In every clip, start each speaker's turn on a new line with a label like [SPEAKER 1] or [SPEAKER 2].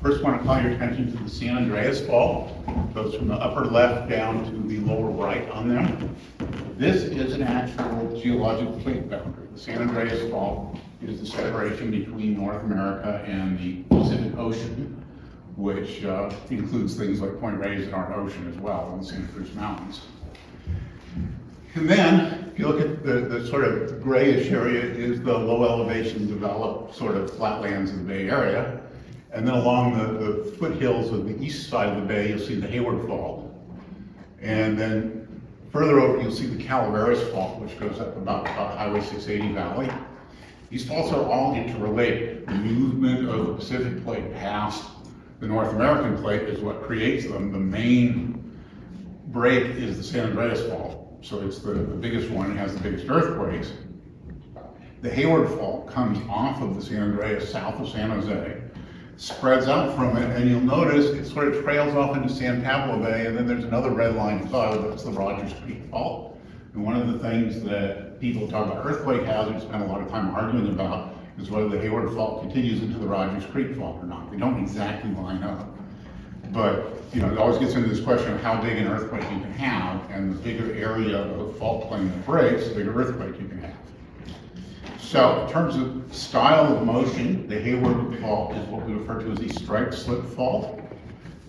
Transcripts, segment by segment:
[SPEAKER 1] First, I want to call your attention to the San Andreas Fault. It goes from the upper left down to the lower right on there. This is an actual geologic plate boundary. The San Andreas Fault is the separation between North America and the Pacific Ocean, which includes things like Point Reyes and our ocean as well, and the Santa Cruz Mountains. And then, if you look at the sort of grayish area is the low elevation developed sort of flatlands of the Bay Area. And then along the foothills of the east side of the bay, you'll see the Hayward Fault. And then further over, you'll see the Calaveras Fault, which goes up about Highway 680 Valley. These faults are all interrelated. The movement of the Pacific Plate past the North American Plate is what creates them. The main break is the San Andreas Fault. So it's the biggest one, it has the biggest earthquakes. The Hayward Fault comes off of the San Andreas south of San Jose, spreads out from it, and you'll notice it sort of trails off into San Pablo Bay, and then there's another red line cloud, that's the Rogers Creek Fault. And one of the things that people talk about earthquake hazards spend a lot of time arguing about is whether the Hayward Fault continues into the Rogers Creek Fault or not. They don't exactly line up. But, you know, it always gets into this question of how big an earthquake you can have, and the bigger area of the fault plane that breaks, the bigger earthquake you can have. So, in terms of style of motion, the Hayward Fault is what we refer to as a strike-slip fault.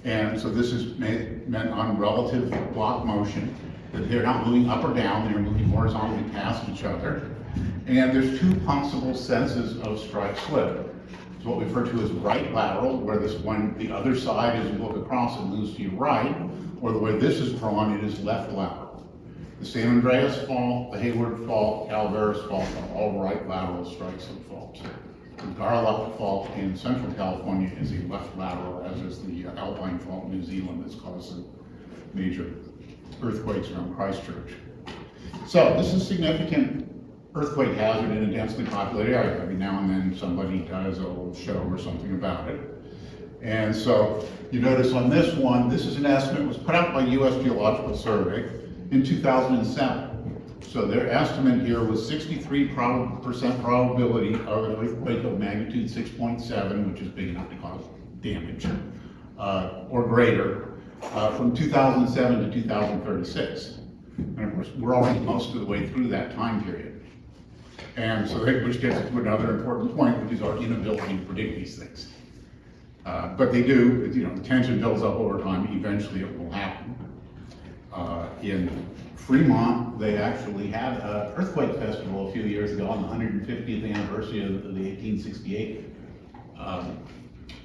[SPEAKER 1] And so this is meant on relative block motion, that they're not moving up or down, they're moving horizontally past each other. And there's two possible senses of strike-slip. It's what we refer to as right lateral, where the other side, as you look across, it moves to your right, or the way this is drawn, it is left lateral. The San Andreas Fault, the Hayward Fault, Calaveras Fault are all right lateral strike-slip faults. The Garlock Fault in Central California is a left lateral, as is the Alpine Fault in New Zealand that's caused major earthquakes around Christchurch. So this is significant earthquake hazard in a densely populated area. Every now and then somebody does a little show or something about it. And so you notice on this one, this is an estimate, it was put out by U.S. Geological Survey in 2007. So their estimate here was 63% probability of an earthquake of magnitude 6.7, which is big enough to cause damage, or greater, from 2007 to 2036. And of course, we're already most of the way through that time period. And so, which gets to another important point, which is our inability to predict these things. But they do, you know, the tension builds up over time, eventually it will happen. In Fremont, they actually had an earthquake festival a few years ago on the 150th anniversary of the 1868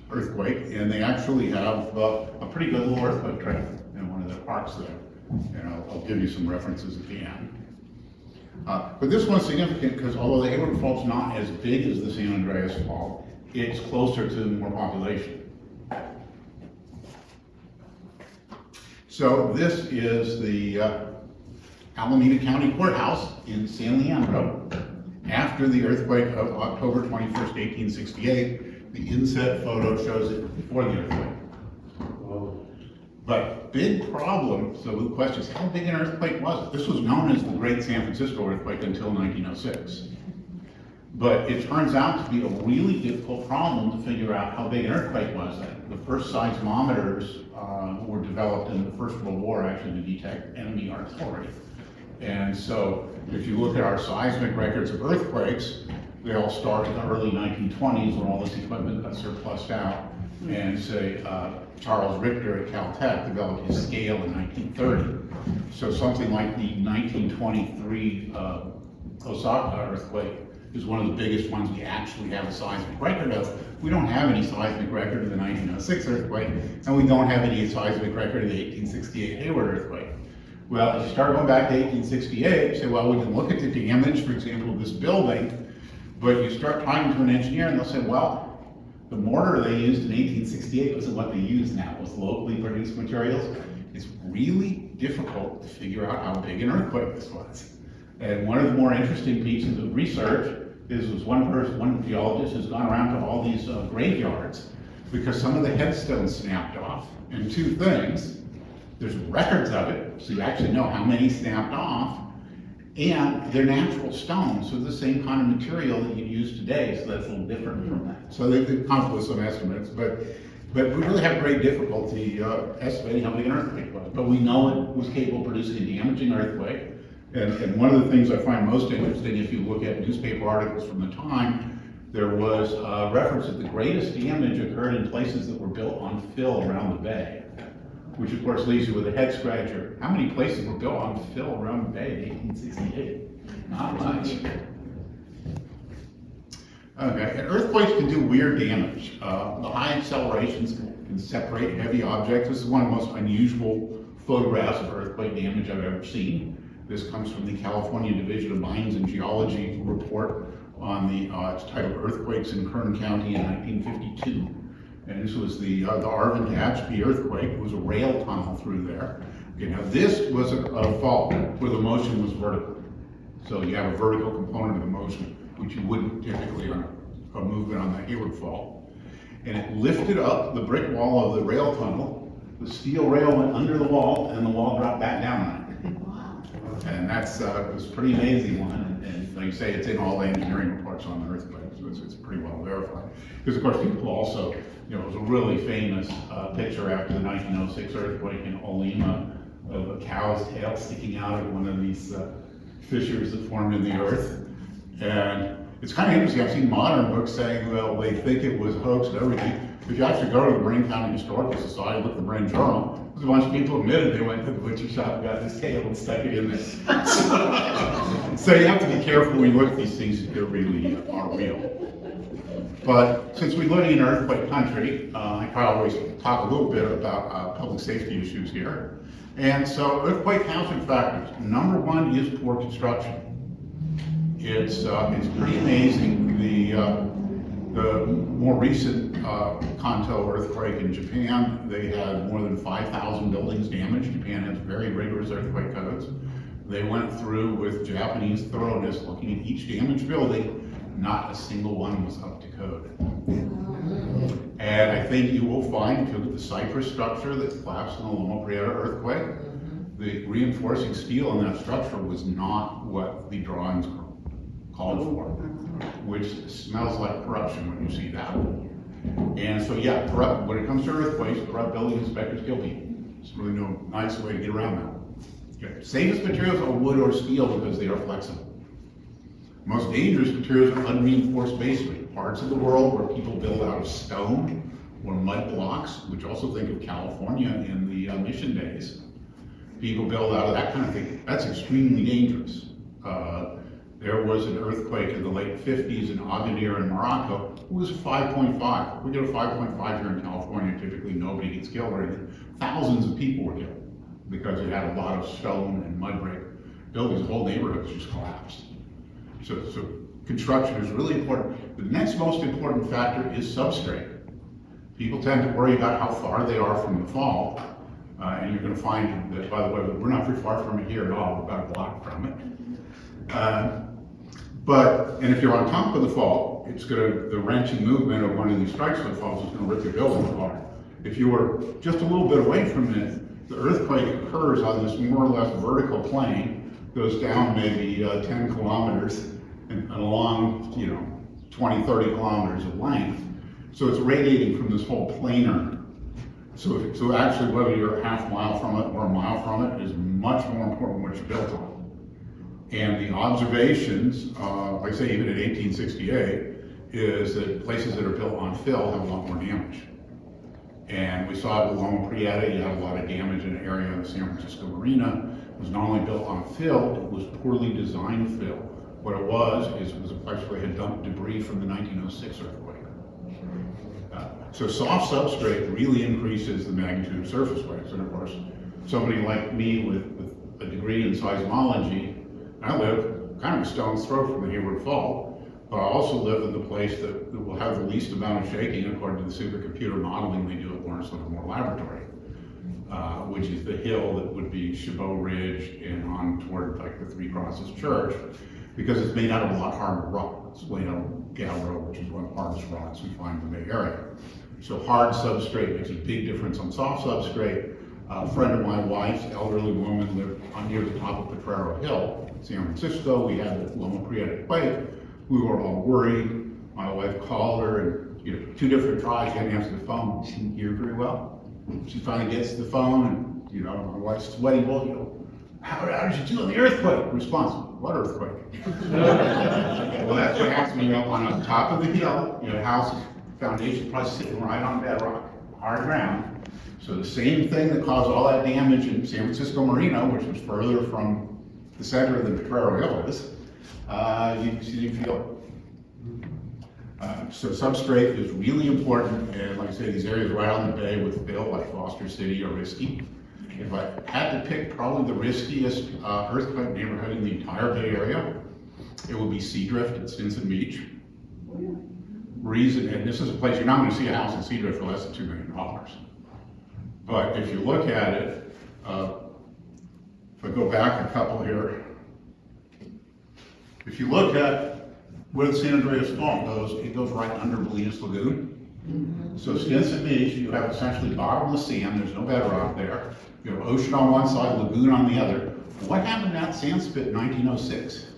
[SPEAKER 1] earthquake, and they actually have a pretty good little earthquake trail in one of their parks there. And I'll give you some references at the end. But this one's significant because although the Hayward Fault's not as big as the San Andreas Fault, it's closer to more population. So this is the Alameda County Courthouse in San Leandro. After the earthquake of October 21st, 1868, the inset photo shows it before the earthquake. But big problem, so the question is, how big an earthquake was it? This was known as the Great San Francisco Earthquake until 1906. But it turns out to be a really difficult problem to figure out how big an earthquake was. The first seismometers were developed in the First World War actually to detect enemy artillery. And so if you look at our seismic records of earthquakes, they all start in the early 1920s when all this equipment got surplused out. And say Charles Richter at Caltech developed his scale in 1930. So something like the 1923 Osaka earthquake is one of the biggest ones we actually have a seismic record of. We don't have any seismic record of the 1906 earthquake, and we don't have any seismic record of the 1868 Hayward earthquake. Well, if you start going back to 1868, you say, well, we can look at the damage, for example, of this building, but you start talking to an engineer and they'll say, well, the mortar they used in 1868 wasn't what they use now, it was locally produced materials. It's really difficult to figure out how big an earthquake this was. And one of the more interesting pieces of research is one geologist has gone around to all these graveyards because some of the headstones snapped off. And two things, there's records of it, so you actually know how many snapped off, and they're natural stones, so the same kind of material that you'd use today, so that's a little different from that. So they've come up with some estimates, but But we really have great difficulty estimating how big an earthquake was. But we know it was capable of producing a damaging earthquake. And one of the things I find most interesting, if you look at newspaper articles from the time, there was a reference that the greatest damage occurred in places that were built on fill around the bay, which of course leaves you with a head scratcher. How many places were built on fill around the bay in 1868? Not much. Okay, and earthquakes can do weird damage. The high accelerations can separate heavy objects. This is one of the most unusual photographs of earthquake damage I've ever seen. This comes from the California Division of Mines and Geology report on the, it's titled Earthquakes in Kern County in 1952. And this was the Arvin Hatchby earthquake. It was a rail tunnel through there. Okay, now this was a fault where the motion was vertical. So you have a vertical component of the motion, which you wouldn't typically on a movement on the Hayward Fault. And it lifted up the brick wall of the rail tunnel. The steel rail went under the wall and the wall dropped back down on it. And that's, it was a pretty amazing one, and like you say, it's in all the engineering reports on the earthquake, so it's pretty well verified. Because of course, people also, you know, it was a really famous picture after the 1906 earthquake in Olima of a cow's tail sticking out of one of these fissures that formed in the earth. And it's kind of interesting, I've seen modern books saying, well, they think it was hoaxed and everything. If you actually go to the Marin County Historical Society, look at the Marin Journal, there's a bunch of people admitted they went to the butcher shop, got this tail and stuck it in there. So you have to be careful when you look at these things if they really are real. But since we live in earthquake country, I always talk a little bit about public safety issues here. And so earthquake hazard factors, number one is poor construction. It's pretty amazing. The more recent Kanto earthquake in Japan, they had more than 5,000 buildings damaged. Japan has very rigorous earthquake codes. They went through with Japanese thoroughness looking at each damaged building. Not a single one was up to code. And I think you will find, if you look at the cypress structure that collapsed in the Loma Prieta earthquake, the reinforcing steel in that structure was not what the drawings called for, which smells like corruption when you see that. And so yeah, when it comes to earthquakes, corrupt building inspectors kill people. There's really no nice way to get around that. Okay. Safest materials are wood or steel because they are flexible. Most dangerous materials are unreinforced masonry, parts of the world where people build out of stone or mud blocks, which also think of California in the mission days. People build out of that kind of thing. That's extremely dangerous. There was an earthquake in the late 50s in Agadir in Morocco. It was 5.5. We get a 5.5 here in California. Typically nobody gets killed or anything. Thousands of people were killed because it had a lot of stone and mud brick buildings. Whole neighborhoods just collapsed. So construction is really important. The next most important factor is substrate. People tend to worry about how far they are from the fault. And you're going to find that, by the way, we're not very far from it here at all. We're about a block from it. And if you're on top of the fault, the wrenching movement of one of these strike slip faults is going to rip your building apart. If you were just a little bit away from it, the earthquake occurs on this more or less vertical plane, goes down maybe 10 kilometers and along, 20, 30 kilometers of length. So it's radiating from this whole planar. So actually, whether you're a half mile from it or a mile from it is much more important what you're built on. And the observations, like I say, even in 1868, is that places that are built on fill have a lot more damage. And we saw it with Loma Prieta. You had a lot of damage in an area of the San Francisco Marina. It was not only built on fill, it was poorly designed fill. What it was a place where they had dumped debris from the 1906 earthquake. So soft substrate really increases the magnitude of surface waves. And of course, somebody like me with a degree in seismology, I live kind of a stone's throw from the Hayward Fault, but I also live in the place that will have the least amount of shaking according to the supercomputer modeling they do at Lawrence Livermore Laboratory, which is the hill that would be Chabot Ridge and on toward like the Three Crosses Church, because it's made out of a lot harder rock. It's made out of gabbro, which is one of the hardest rocks we find in the Bay Area. So hard substrate makes a big difference on soft substrate. A friend of my wife's, elderly woman, lived near the top of Potrero Hill, San Francisco. We had the Loma Prieta quake. We were all worried. My wife called her and 2 different tries, she hadn't answered the phone, she didn't hear very well. She finally gets the phone, and, my wife's sweating, well, how did you do on the earthquake? Response, what earthquake? Well, that's what happens when you're up on the top of the hill, house foundation probably sitting right on bedrock, hard ground. So the same thing that caused all that damage in San Francisco Marina, which was further from the center of the Potrero Hill is, you feel it. So substrate is really important, and like I say, these areas right on the bay with Bill, like Foster City, are risky. If I had to pick probably the riskiest earthquake neighborhood in the entire Bay Area, it would be Seadrift at Stinson Beach. Reason, and this is a place you're not going to see a house in Seadrift for less than $2 million. But if you look at it, if I go back a couple here, if you look at where the San Andreas Fault goes, it goes right under Bolinas Lagoon. So Stinson Beach, you have essentially bottomless sand, there's no bedrock there. You have ocean on one side, lagoon on the other. What happened to that sand spit in 1906?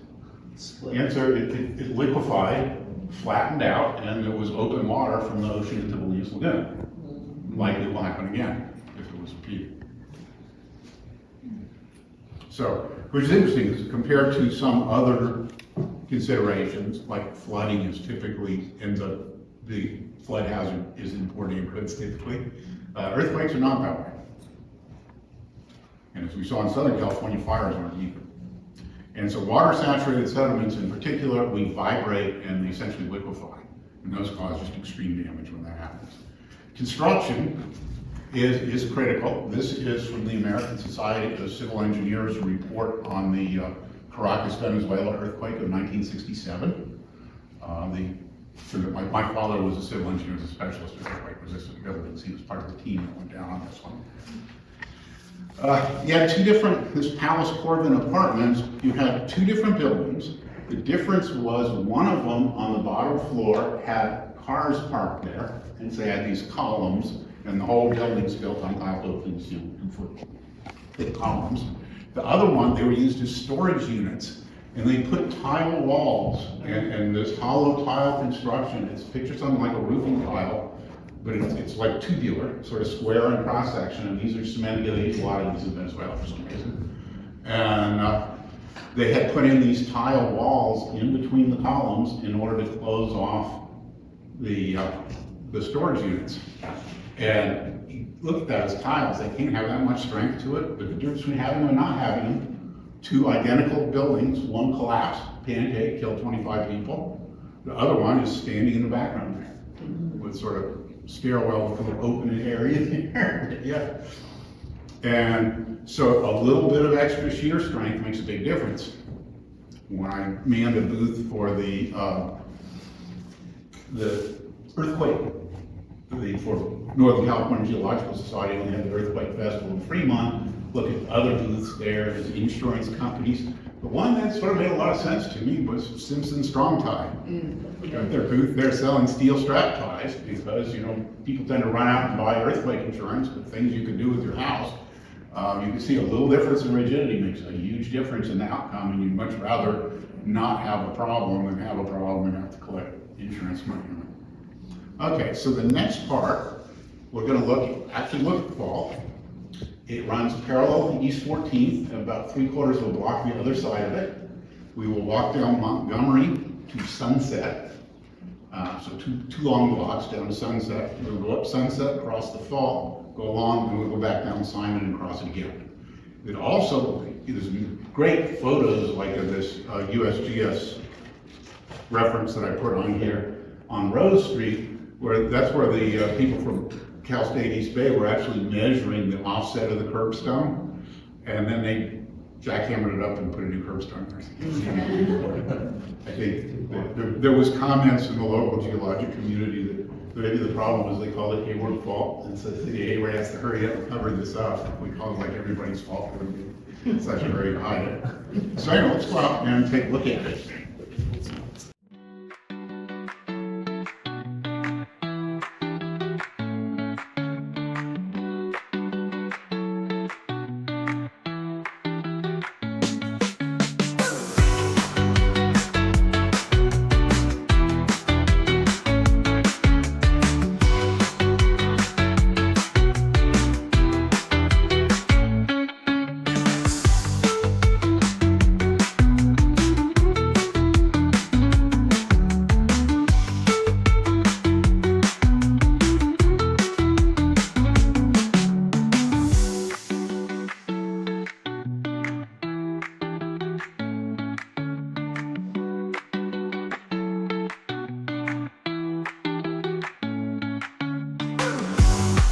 [SPEAKER 1] The answer, it liquefied, flattened out, and there was open water from the ocean into Bolinas Lagoon. Likely will happen again if it was repeated. So, which is interesting, is compared to some other considerations, like flooding is typically ends up, the flood hazard is in poor neighborhoods typically. Earthquakes are not that way. And as we saw in Southern California, fires aren't either. And so water saturated sediments in particular, we vibrate and they essentially liquefy. And those cause just extreme damage when that happens. Construction is critical. This is from the American Society of Civil Engineers report on the Caracas, Venezuela earthquake of 1967. My father was a civil engineer, was a specialist in earthquake resistant buildings. He was part of the team that went down on this one. You had 2 different, this Palace Corbin Apartments, you had 2 different buildings. The difference was one of them on the bottom floor had cars parked there, and so they had these columns, and the whole building's built on tile buildings, 2-foot thick columns. The other one, they were used as storage units, and they put tile walls, and this hollow tile construction, it's picture something like a roofing tile, but it's like tubular, sort of square in cross section, and these are cemented together. They use a lot of these in Venezuela for some reason. And they had put in these tile walls in between the columns in order to close off the storage units. And you look at that as tiles, they can't have that much strength to it, but the difference between having them and not having them, 2 identical buildings, one collapsed, pancake, killed 25 people. The other one is standing in the background there with sort of stairwell with a little open area there. Yeah. And so a little bit of extra shear strength makes a big difference. When I manned a booth for the earthquake, for Northern California Geological Society, when they had the Earthquake Festival in Fremont, look at other booths there as insurance companies. The one that sort of made a lot of sense to me was Simpson Strong Tie. Their booth, they're selling steel strap ties because, people tend to run out and buy earthquake insurance, but things you can do with your house. You can see a little difference in rigidity makes a huge difference in the outcome, and you'd much rather not have a problem than have a problem and have to collect insurance money. Okay, so the next part, we're going to actually look at the fault. It runs parallel to East 14th, and about 3/4 of a block the other side of it. We will walk down Montgomery to Sunset. So two long blocks down to Sunset. We'll go up Sunset, cross the fault, go along, and we'll go back down Simon and cross it again. It also, there's great photos like of this USGS reference that I put on here on Rose Street, where that's where the people from Cal State East Bay were actually measuring the offset of the curbstone, and then they jackhammered it up and put a new curbstone there. I think there was comments in the local geologic community that maybe the problem was they called it Hayward Fault, and so the city of Hayward has to hurry up and cover this up. We call it like everybody's fault, it would be such a hurry to hide it. So anyway, let's go out and take a look at it.